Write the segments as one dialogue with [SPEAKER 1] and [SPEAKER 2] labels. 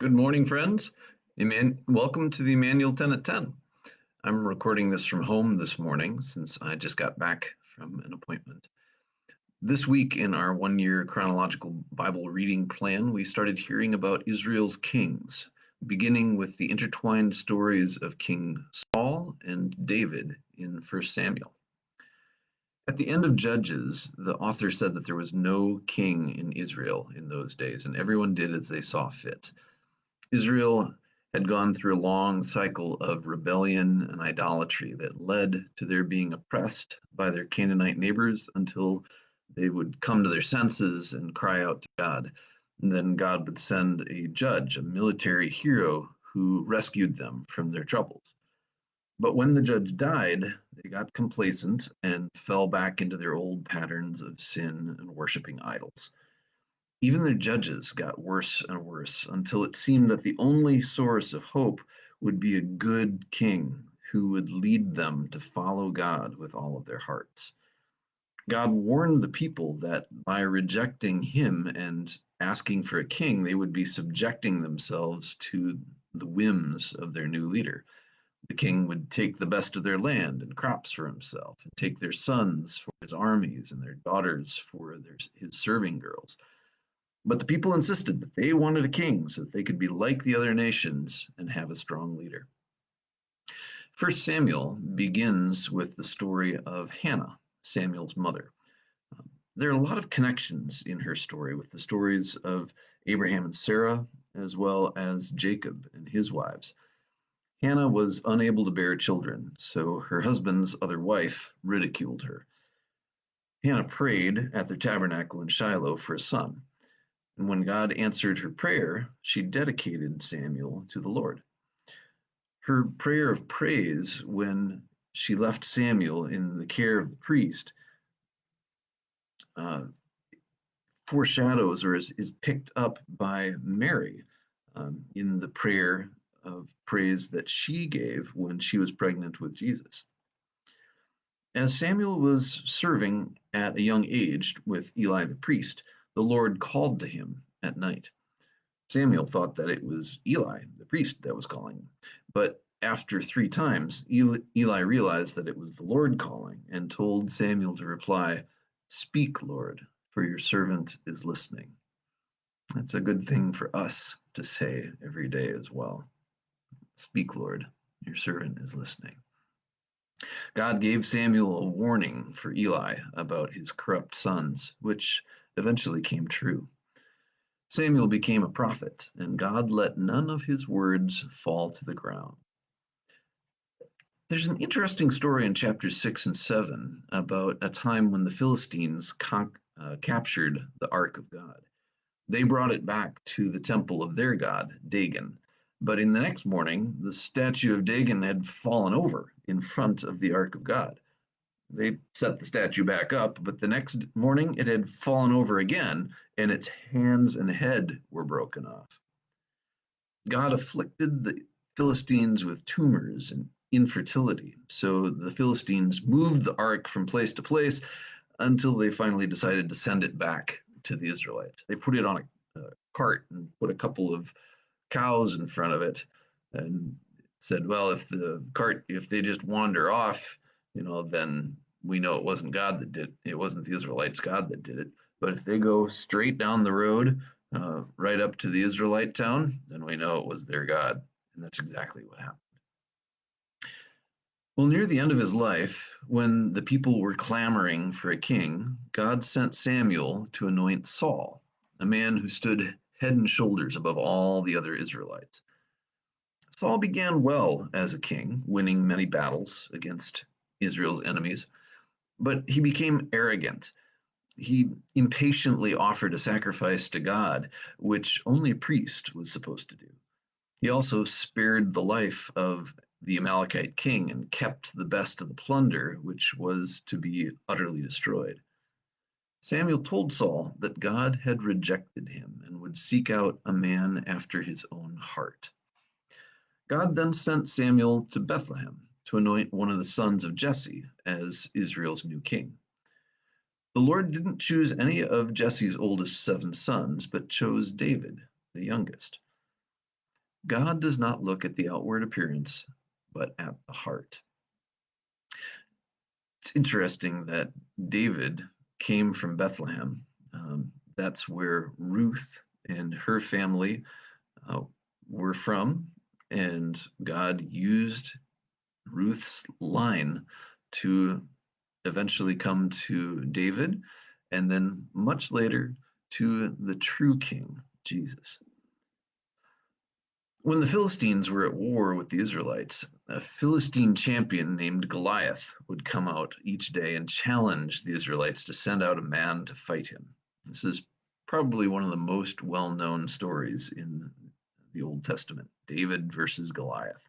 [SPEAKER 1] Good morning, friends. Welcome to the Immanuel 10 at 10. I'm recording this from home this morning since I just got back from an appointment. This week in our one-year chronological Bible reading plan, we started hearing about Israel's kings, beginning with the intertwined stories of King Saul and David in 1 Samuel. At the end of Judges, the author said that there was no king in Israel in those days, and everyone did as they saw fit. Israel had gone through a long cycle of rebellion and idolatry that led to their being oppressed by their Canaanite neighbors until they would come to their senses and cry out to God. And then God would send a judge, a military hero, who rescued them from their troubles. But when the judge died, they got complacent and fell back into their old patterns of sin and worshiping idols. Even their judges got worse and worse until it seemed that the only source of hope would be a good king who would lead them to follow God with all of their hearts. God warned the people that by rejecting him and asking for a king, they would be subjecting themselves to the whims of their new leader. The king would take the best of their land and crops for himself, and take their sons for his armies and their daughters for his serving girls. But the people insisted that they wanted a king so that they could be like the other nations and have a strong leader. First Samuel begins with the story of Hannah, Samuel's mother. There are a lot of connections in her story with the stories of Abraham and Sarah, as well as Jacob and his wives. Hannah was unable to bear children, so her husband's other wife ridiculed her. Hannah prayed at the tabernacle in Shiloh for a son. And when God answered her prayer, she dedicated Samuel to the Lord. Her prayer of praise when she left Samuel in the care of the priest foreshadows or is picked up by Mary in the prayer of praise that she gave when she was pregnant with Jesus. As Samuel was serving at a young age with Eli the priest, the Lord called to him at night. Samuel thought that it was Eli, the priest, that was calling. But after 3 times, Eli realized that it was the Lord calling and told Samuel to reply, "Speak, Lord, for your servant is listening." That's a good thing for us to say every day as well. Speak, Lord, your servant is listening. God gave Samuel a warning for Eli about his corrupt sons, which eventually came true. Samuel became a prophet, and God let none of his words fall to the ground. There's an interesting story in chapters 6 and 7 about a time when the Philistines captured the Ark of God. They brought it back to the temple of their god, Dagon. But in the next morning, the statue of Dagon had fallen over in front of the Ark of God. They set the statue back up, but the next morning it had fallen over again, and its hands and head were broken off. God afflicted the Philistines with tumors and infertility, so the Philistines moved the ark from place to place until they finally decided to send it back to the Israelites. They put it on a cart and put a couple of cows in front of it and said, well, if they just wander off, then we know it wasn't God that did it. It wasn't the Israelites, God that did it. But if they go straight down the road, right up to the Israelite town, then we know it was their God. And that's exactly what happened. Well, near the end of his life, when the people were clamoring for a king, God sent Samuel to anoint Saul, a man who stood head and shoulders above all the other Israelites. Saul began well as a king, winning many battles against Israel's enemies, but he became arrogant. He impatiently offered a sacrifice to God, which only a priest was supposed to do. He also spared the life of the Amalekite king and kept the best of the plunder, which was to be utterly destroyed. Samuel told Saul that God had rejected him and would seek out a man after his own heart. God then sent Samuel to Bethlehem to anoint one of the sons of Jesse as Israel's new king. The Lord didn't choose any of Jesse's oldest 7 sons, but chose David, the youngest. God does not look at the outward appearance, but at the heart. It's interesting that David came from Bethlehem. That's where Ruth and her family uh, were from, and God used Ruth's line to eventually come to David, and then much later to the true king, Jesus. When the Philistines were at war with the Israelites, a Philistine champion named Goliath would come out each day and challenge the Israelites to send out a man to fight him. This is probably one of the most well known stories in the Old Testament, David versus Goliath.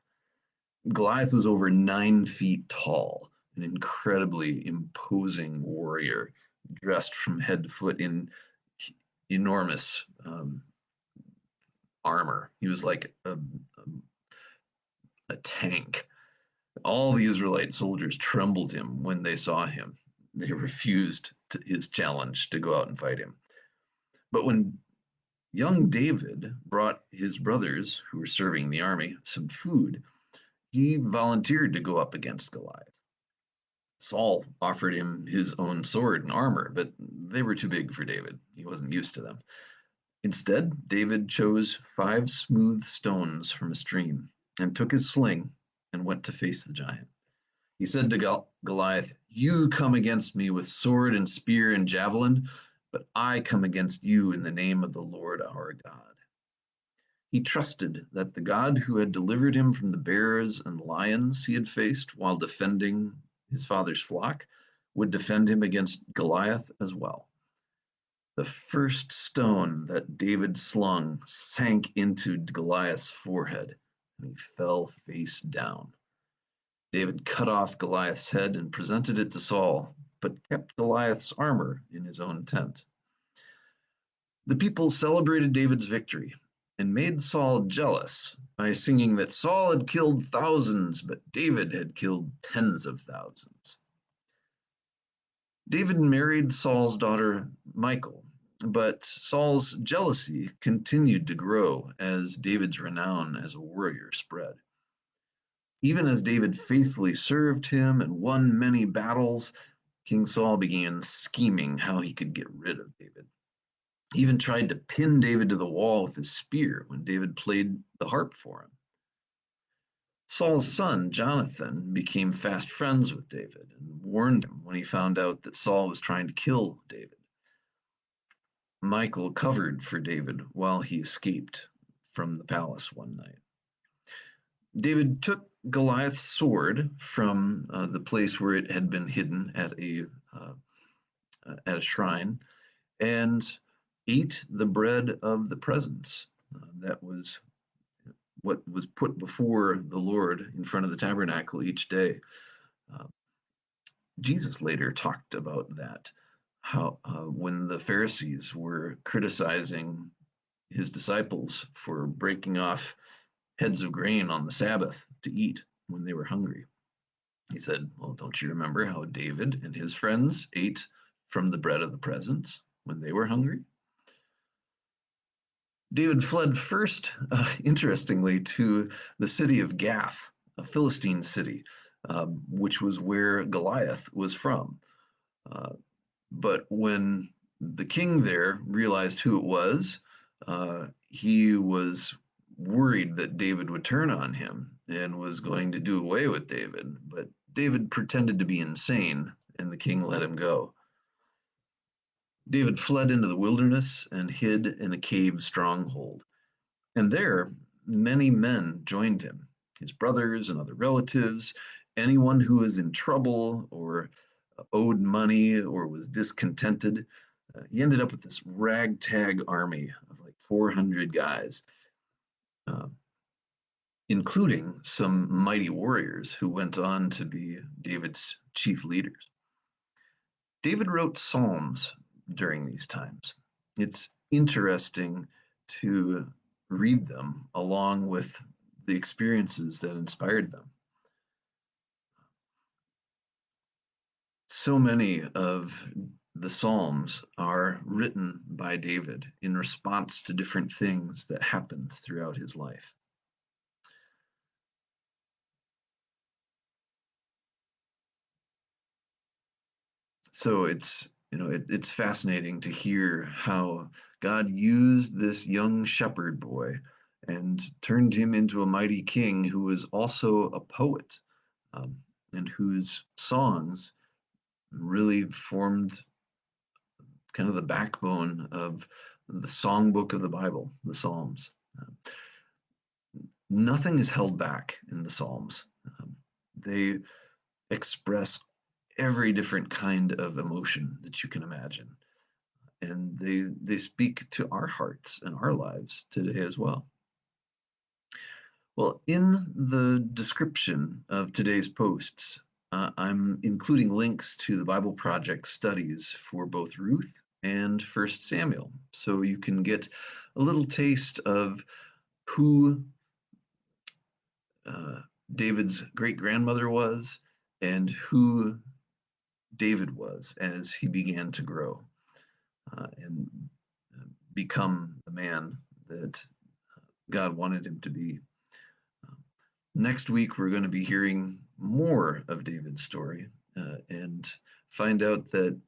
[SPEAKER 1] Goliath was over 9 feet tall, an incredibly imposing warrior, dressed from head to foot in enormous armor. He was like a tank. All the Israelite soldiers trembled him when they saw him. They refused his challenge to go out and fight him. But when young David brought his brothers, who were serving the army, some food, he volunteered to go up against Goliath. Saul offered him his own sword and armor, but they were too big for David. He wasn't used to them. Instead, David chose 5 smooth stones from a stream and took his sling and went to face the giant. He said to Goliath, "You come against me with sword and spear and javelin, but I come against you in the name of the Lord our God." He trusted that the God who had delivered him from the bears and lions he had faced while defending his father's flock would defend him against Goliath as well. The first stone that David slung sank into Goliath's forehead, and he fell face down. David cut off Goliath's head and presented it to Saul, but kept Goliath's armor in his own tent. The people celebrated David's victory and made Saul jealous by singing that Saul had killed thousands, but David had killed tens of thousands. David married Saul's daughter, Michal, but Saul's jealousy continued to grow as David's renown as a warrior spread. Even as David faithfully served him and won many battles, King Saul began scheming how he could get rid of David. He even tried to pin David to the wall with his spear when David played the harp for him. Saul's son, Jonathan, became fast friends with David and warned him when he found out that Saul was trying to kill David. Michal covered for David while he escaped from the palace one night. David took Goliath's sword from the place where it had been hidden at a shrine and ate the bread of the presence that was what was put before the Lord in front of the tabernacle each day. Uh, Jesus later talked about that, how when the Pharisees were criticizing his disciples for breaking off heads of grain on the Sabbath to eat when they were hungry. He said, "Well, don't you remember how David and his friends ate from the bread of the presence when they were hungry?" David fled first, interestingly, to the city of Gath, a Philistine city, which was where Goliath was from. Uh, but when the king there realized who it was, he was worried that David would turn on him and was going to do away with David. But David pretended to be insane, and the king let him go. David fled into the wilderness and hid in a cave stronghold. And there, many men joined him, his brothers and other relatives, anyone who was in trouble or owed money or was discontented. He ended up with this ragtag army of like 400 guys, uh, including some mighty warriors who went on to be David's chief leaders. David wrote Psalms during these times. It's interesting to read them along with the experiences that inspired them. So many of the Psalms are written by David in response to different things that happened throughout his life. So it's fascinating to hear how God used this young shepherd boy and turned him into a mighty king who was also a poet, um, and whose songs really formed kind of the backbone of the songbook of the Bible, the Psalms. Uh, Nothing is held back in the Psalms. They express every different kind of emotion that you can imagine, and they speak to our hearts and our lives today as well. Well, in the description of today's posts, I'm including links to the Bible Project studies for both Ruth and First Samuel, so you can get a little taste of who uh, David's great grandmother was and who David was as he began to grow and become the man that God wanted him to be. Next week, we're going to be hearing more of David's story and find out that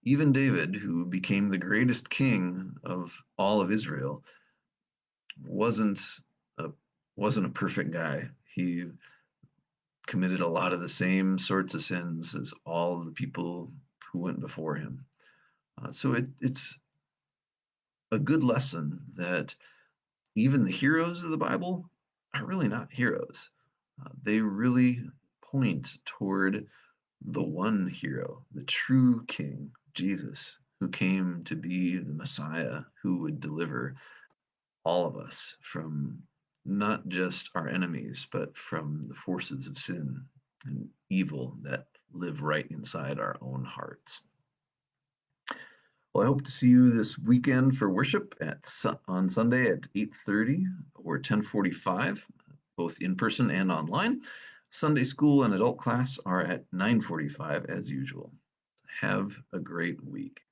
[SPEAKER 1] even David, who became the greatest king of all of Israel, wasn't a, wasn't a perfect guy. He committed a lot of the same sorts of sins as all the people who went before him. So it's a good lesson that even the heroes of the Bible are really not heroes. They really point toward the one hero, the true king, Jesus, who came to be the Messiah who would deliver all of us from not just our enemies, but from the forces of sin and evil that live right inside our own hearts. Well, I hope to see you this weekend for worship on Sunday at 8:30 or 10:45, both in person and online. Sunday school and adult class are at 9:45 as usual. Have a great week.